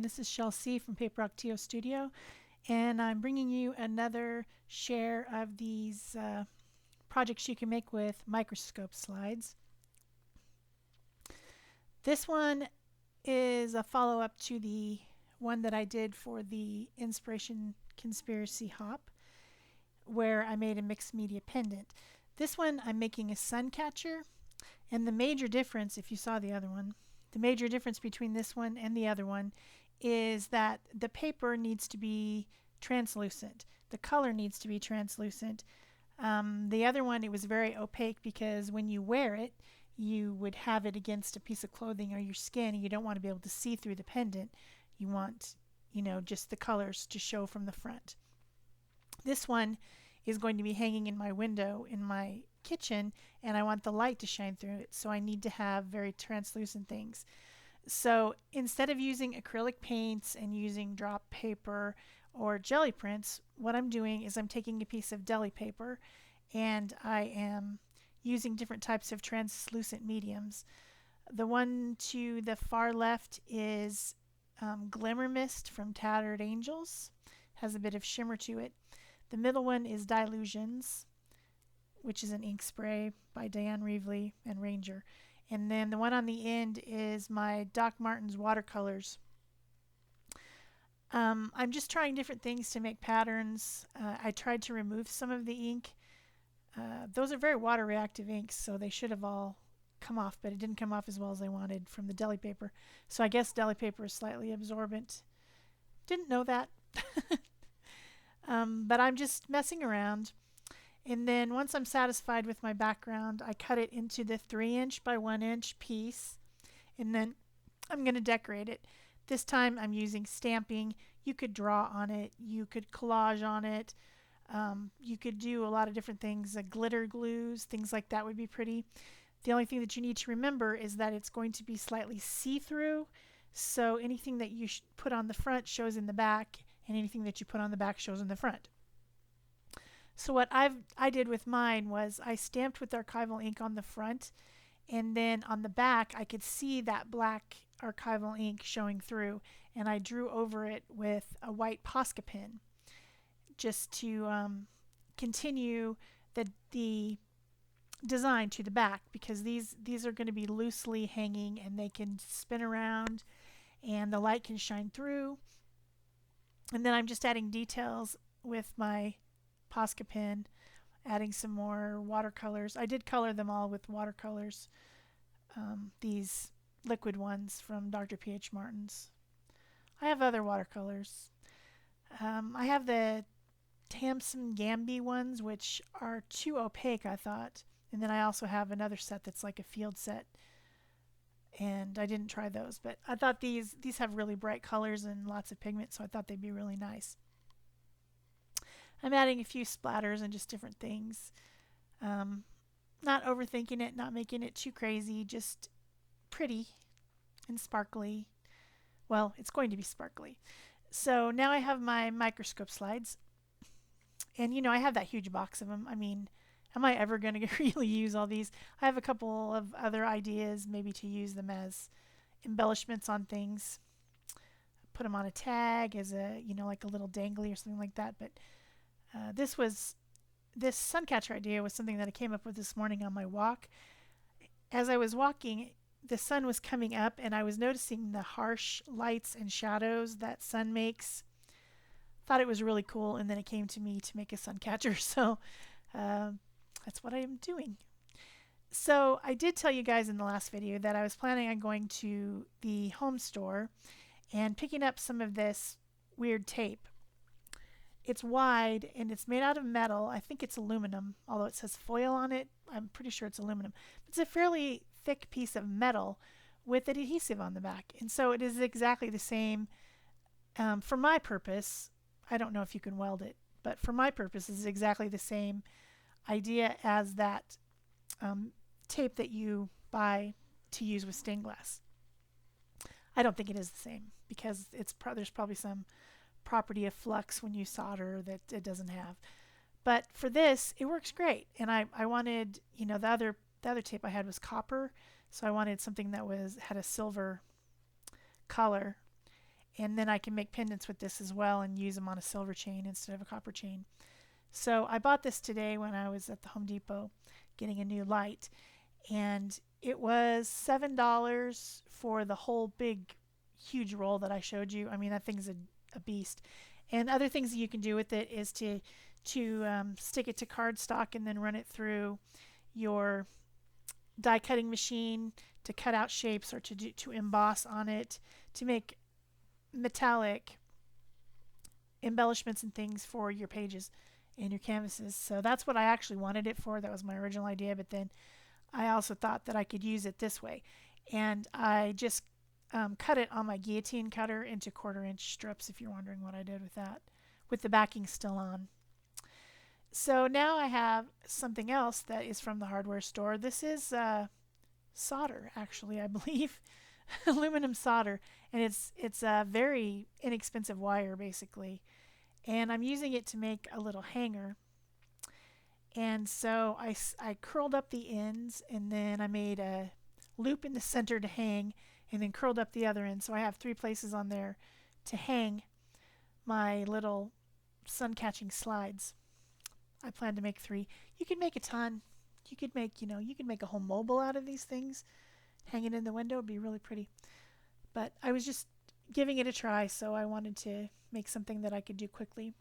This is Shel C from Paper Rock TO Studio, and I'm bringing you another share of these projects you can make with microscope slides. This one is a follow-up to the one that I did for the Inspiration Conspiracy Hop, where I made a mixed media pendant. This one I'm making a Suncatcher, and the major difference, if you saw the other one, the major difference between this one and the other one is that the paper needs to be translucent. The color needs to be translucent. The other one, it was very opaque because when you wear it, you would have it against a piece of clothing or your skin, and you don't want to be able to see through the pendant. You want, just the colors to show from the front. This one is going to be hanging in my window in my kitchen, and I want the light to shine through it, so I need to have very translucent things. So instead of using acrylic paints and using drop paper or jelly prints, what I'm doing is I'm taking a piece of deli paper and I am using different types of translucent mediums. The one to the far left is Glimmer Mist from Tattered Angels, has a bit of shimmer to it. The middle one is Dilutions, which is an ink spray by Diane Reevely and Ranger. And then the one on the end is my Doc Martens watercolors. I'm just trying different things to make patterns. I tried to remove some of the ink. Those are very water reactive inks, so they should have all come off, but it didn't come off as well as I wanted from the deli paper. So I guess deli paper is slightly absorbent. Didn't know that. But I'm just messing around. And then once I'm satisfied with my background, I cut it into the 3" by 1" piece. And then I'm going to decorate it. This time I'm using stamping. You could draw on it. You could collage on it. You could do a lot of different things. Glitter glues, things like that would be pretty. The only thing that you need to remember is that it's going to be slightly see-through. So anything that you put on the front shows in the back, and anything that you put on the back shows in the front. So what I did with mine was I stamped with archival ink on the front, and then on the back I could see that black archival ink showing through, and I drew over it with a white Posca pen just to continue the design to the back, because these are going to be loosely hanging and they can spin around and the light can shine through. And then I'm just adding details with my Posca pen, adding some more watercolors. I did color them all with watercolors, these liquid ones from Dr. P.H. Martin's. I have other watercolors. I have the Tamsin Gamby ones, which are too opaque, I thought. And then I also have another set that's like a field set, and I didn't try those, but I thought these have really bright colors and lots of pigment, so I thought they'd be really nice. I'm adding a few splatters and just different things. Not overthinking it, not making it too crazy, just pretty and sparkly. Well, it's going to be sparkly. So now I have my microscope slides, and I have that huge box of them. I mean, am I ever going to really use all these? I have a couple of other ideas, maybe to use them as embellishments on things. Put them on a tag as a, like a little dangly or something like that. But this Suncatcher idea was something that I came up with this morning on my walk. As I was walking, the sun was coming up, and I was noticing the harsh lights and shadows that sun makes. Thought it was really cool, and then it came to me to make a Suncatcher. So that's what I am doing. So I did tell you guys in the last video that I was planning on going to the home store and picking up some of this weird tape. It's wide and it's made out of metal. I think it's aluminum, although it says foil on it. I'm pretty sure it's aluminum. It's a fairly thick piece of metal with adhesive on the back. And so it is exactly the same. For my purpose, I don't know if you can weld it, but for my purpose, it's exactly the same idea as that tape that you buy to use with stained glass. I don't think it is the same, because there's probably some property of flux when you solder that it doesn't have. But for this, it works great. And I wanted, the other tape I had was copper, so I wanted something that had a silver color. And then I can make pendants with this as well and use them on a silver chain instead of a copper chain. So I bought this today when I was at the Home Depot getting a new light, and it was $7 for the whole big huge roll that I showed you. I mean, that thing's a beast. And other things that you can do with it is to stick it to cardstock and then run it through your die cutting machine to cut out shapes, or to emboss on it, to make metallic embellishments and things for your pages and your canvases. So that's what I actually wanted it for. That was my original idea, but then I also thought that I could use it this way. And I just cut it on my guillotine cutter into 1/4-inch strips, if you're wondering what I did with that, with the backing still on. So now I have something else that is from the hardware store. This is solder, actually, I believe. Aluminum solder. And it's a very inexpensive wire, basically. And I'm using it to make a little hanger. And so I curled up the ends, and then I made a loop in the center to hang, and then curled up the other end. So I have 3 places on there to hang my little sun catching slides. I plan to make 3. You could make a ton. You could make, you could make a whole mobile out of these things. Hang it in the window would be really pretty. But I was just giving it a try, so I wanted to make something that I could do quickly.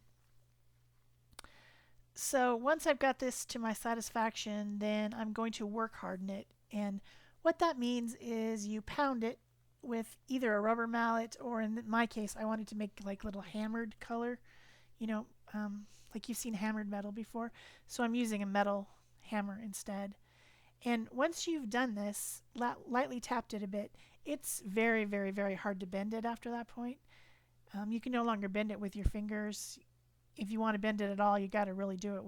So once I've got this to my satisfaction, then I'm going to work harden it. And what that means is you pound it with either a rubber mallet, or in my case, I wanted to make like little hammered color, like you've seen hammered metal before. So I'm using a metal hammer instead. And once you've done this, lightly tapped it a bit, it's very, very, very hard to bend it after that point. You can no longer bend it with your fingers. If you want to bend it at all, you got to really do it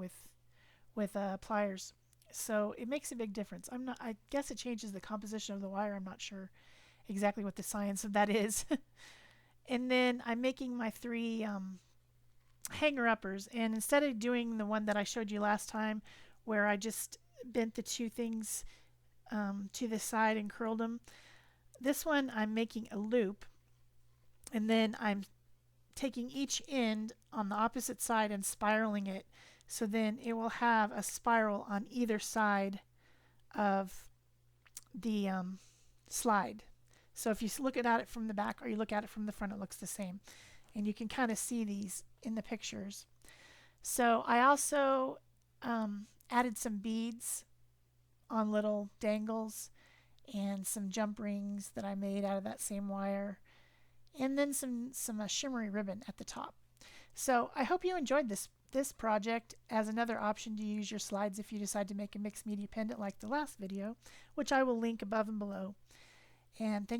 with pliers. So it makes a big difference. I guess it changes the composition of the wire. I'm not sure exactly what the science of that is. And then I'm making my 3 hanger uppers. And instead of doing the one that I showed you last time, where I just bent the 2 things to the side and curled them, this one I'm making a loop, and then I'm taking each end on the opposite side and spiraling it, so then it will have a spiral on either side of the slide. So if you look at it from the back or you look at it from the front, it looks the same. And you can kind of see these in the pictures. So I also added some beads on little dangles, and some jump rings that I made out of that same wire, and then some shimmery ribbon at the top. So I hope you enjoyed this project as another option to use your slides if you decide to make a mixed media pendant like the last video, which I will link above and below. And thank